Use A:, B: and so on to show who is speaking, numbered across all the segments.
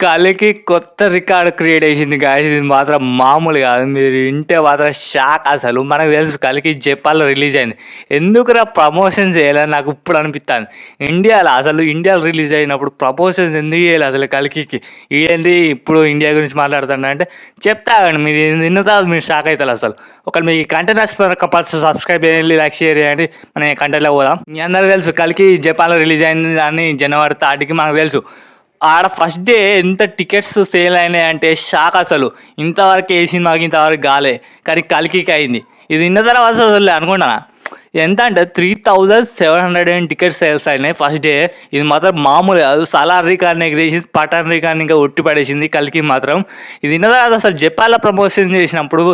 A: కలికి కొత్త record create చేసింది గాయ్స్. ఇది మాత్రం మామూలు కాదు. మీరు వింటే మాత్రం షాక్ అసలు. మనకు తెలుసు కలికి జపాన్లో రిలీజ్ అయింది. ఎందుకురా ప్రమోషన్స్ చేయాలని నాకు ఇప్పుడు అనిపిస్తుంది. ఇండియాలో రిలీజ్ అయినప్పుడు ప్రమోషన్స్ ఎందుకు చేయాలి అసలు కలికి? ఏంటి ఇప్పుడు ఇండియా గురించి మాట్లాడుతున్నా అంటే చెప్తాగండి. మీరు నిన్న తర్వాత మీరు షాక్ అవుతారు అసలు. ఒకవేళ మీకు కంటెంట్ నచ్చిపోయిన కంపల్సరీ సబ్స్క్రైబ్ చేయండి, లైక్ షేర్ చేయండి. మనం కంటెంట్లో పోదాం. మీ అందరికీ తెలుసు కలికి జపాన్లో రిలీజ్ అయింది అని జనవరి 3కి మనకు తెలుసు. ఆడ ఫస్ట్ డే ఎంత టికెట్స్ సేల్ అయినాయి అంటే షాక్ అసలు. ఇంతవరకు ఏ సినిమాకి ఇంతవరకు కాలే, కానీ కలికి అయింది. ఇది విన్న తర్వాత అసలు అనుకుంటున్నా ఎంత అంటే 3700 టికెట్స్ సేల్స్ అయినాయి ఫస్ట్ డే. ఇది మాత్రం మామూలు కాదు. సలార్ రికార్డ్ని ఎగిరేసింది, పఠాన్ రికార్డ్ని ఇంకా ఒట్టి పడేసింది కలికి మాత్రం. ఇది విన్న తర్వాత అసలు జపాన్లో ప్రమోషన్ చేసినప్పుడు,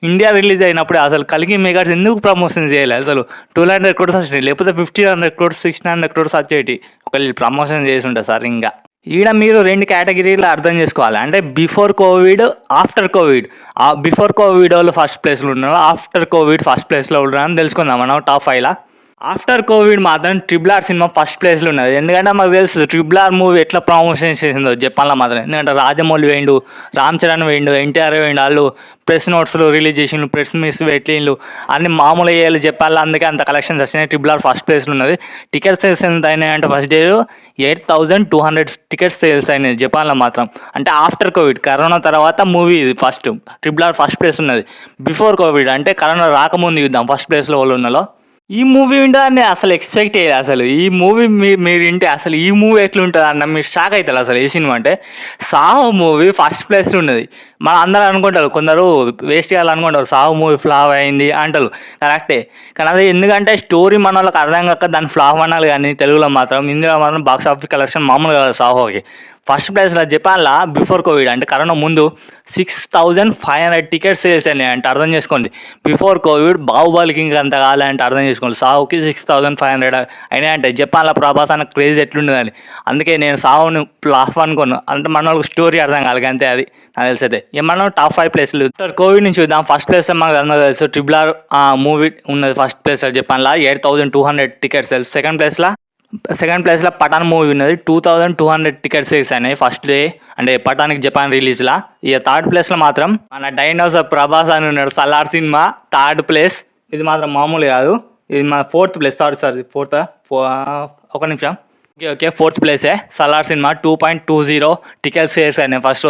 A: ఇండియా రిలీజ్ అయినప్పుడు అసలు కలికి మేకర్స్ ఎందుకు ప్రమోషన్ చేయలేదు అసలు? 200 crores వచ్చినాయి, లేకపోతే 1500 crores 1600 crores వచ్చేటి ఒకళ్ళు ప్రమోషన్ చేసి ఉంటారు సార్. ఇంకా ఈడ మీరు 2 కేటగిరీలు అర్థం చేసుకోవాలి. అంటే before Covid, after Covid. Before Covid వాళ్ళు ఫస్ట్ ప్లేస్లో ఉన్నారు, ఆఫ్టర్ కోవిడ్ ఫస్ట్ ప్లేస్లో ఉన్నారని తెలుసుకుందాం మనం టాప్ 5లా. ఆఫ్టర్ కోవిడ్ మాత్రం RRR సినిమా ఫస్ట్ ప్లేస్లో ఉన్నది. ఎందుకంటే మాకు తెలుసు RRR మూవీ ఎట్లా ప్రమోషన్ చేసిందో జపాన్లో మాత్రం. ఎందుకంటే రాజమౌళి వేయండు, రామ్ చరణ్ వేయండు, ఎన్టీఆర్ వేయండు. వాళ్ళు ప్రెస్ నోట్స్లు రిలీజ్ చేసిండు, ప్రెస్ మీట్స్ పెట్టిండు, అన్ని మామూలు వేయాలి జపాన్లో. అందుకే అంత కలెక్షన్స్ వచ్చినాయి. RRR ఫస్ట్ ప్లేస్లో ఉన్నది. టికెట్ సేల్స్ ఎంత అయినాయి అంటే ఫస్ట్ డే 8200 టికెట్స్ సేల్స్ అయినాయి జపాన్లో మాత్రం. అంటే ఆఫ్టర్ కోవిడ్, కరోనా తర్వాత మూవీ ఇది ఫస్ట్. RRR ఫస్ట్ ప్లేస్ ఉన్నది. బిఫోర్ కోవిడ్ అంటే కరోనా రాకముందు చూద్దాం ఫస్ట్ ప్లేస్లో వాళ్ళు ఉన్నలో. ఈ మూవీ ఉంటుందని అసలు ఎక్స్పెక్ట్ చేయలేదు అసలు. ఈ మూవీ మీరు వింటే అసలు ఈ మూవీ ఎట్లుంటుంది అన్న మీరు షాక్ అవుతారు అసలు. ఏ సినిమా అంటే సాహో మూవీ ఫస్ట్ ప్లేస్లో ఉన్నది. మన అందరూ అనుకుంటారు, కొందరు వేస్ట్ చేయాలనుకుంటారు సాహో మూవీ ఫ్లాప్ అయింది అంటారు. కరెక్టే, కానీ అది ఎందుకంటే స్టోరీ మన వాళ్ళకి అర్థం కాక దాన్ని ఫ్లాప్ అనాలి. కానీ తెలుగులో మాత్రం, ఇందులో మాత్రం బాక్స్ ఆఫీస్ కలెక్షన్ మామూలుగా కాదు సాహోకి. ఫస్ట్ ప్లేస్లో జపాన్లో బిఫోర్ కోవిడ్ అంటే కరోనా ముందు 6500 టికెట్స్ సేల్స్ అయినాయి అంటే అర్థం చేసుకోండి. బిఫోర్ కోవిడ్ బాహుబలికి ఇంకా అంత కావాలంటే అర్థం చేసుకోండి. సాహోకి 6500 అయినాయి అంటే జపాన్లో ప్రభాస్ అన్న క్రేజ్ ఎట్లుండదని. అందుకే నేను సాహోని ఫ్లాప్ అనుకోను. అంటే మన వాళ్ళకి స్టోరీ అర్థం కాలి అంతే. అది నాకు తెలిసైతే ఏమన్నా టాప్ 5 ప్లేస్లు కోవిడ్ నుంచి చూద్దాం. ఫస్ట్ ప్లేస్ మనకు అందరూ తెలుసు RRR మూవీ ఉన్నది ఫస్ట్ ప్లేస్ జపాన్లో 8200 టికెట్స్ సేల్స్. సెకండ్ ప్లేస్లో పఠాన్ మూవీ ఉన్నది. 2200 టికెట్స్ సేల్స్ అయినాయి ఫస్ట్ డే, అంటే పఠాన్కి జపాన్ రిలీజ్లా. ఇక థర్డ్ ప్లేస్లో మాత్రం మన డైనోసార్ ప్రభాస్ అని ఉన్నాడు. Salaar cinema third place. ఇది మాత్రం మామూలు కాదు. ఇది మన ఫోర్త్ ప్లేస్. ఒక నిమిషం. ఓకే ఫోర్త్ ప్లేసే సలార్ సినిమా. 2.20 టికెట్స్ సేల్స్ అయినాయి ఫస్ట్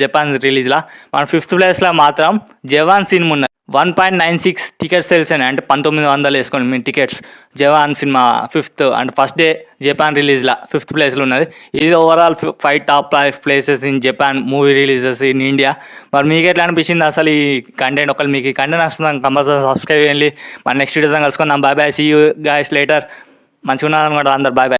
A: జపాన్ రిలీజ్లా. మన ఫిఫ్త్ ప్లేస్లో మాత్రం జవాన్ సినిమా ఉన్నది. 1.96 టికెట్స్ సేల్స్ అయినాయి. అంటే 1900 వేసుకోండి మీ టికెట్స్. జవాన్ సినిమా ఫిఫ్త్, అంటే ఫస్ట్ డే జపాన్ రిలీజ్లా ఫిఫ్త్ ప్లేస్లో ఉన్నది. ఇది overall 5 top 5 places in Japan movie releases in India. మరి మీకు ఎట్లా అనిపించింది అసలు ఈ కంటెంట్? ఒకవేళ మీకు ఈ కంటెంట్ వస్తుందని కంపల్సరీ సబ్స్క్రైబ్ చేయండి. మన నెక్స్ట్ వీడియోతో కలుసుకుందాం. Bye bye, see you guys later. మంచిగా ఉన్నారనుకుంటా అందరు. Bye bye.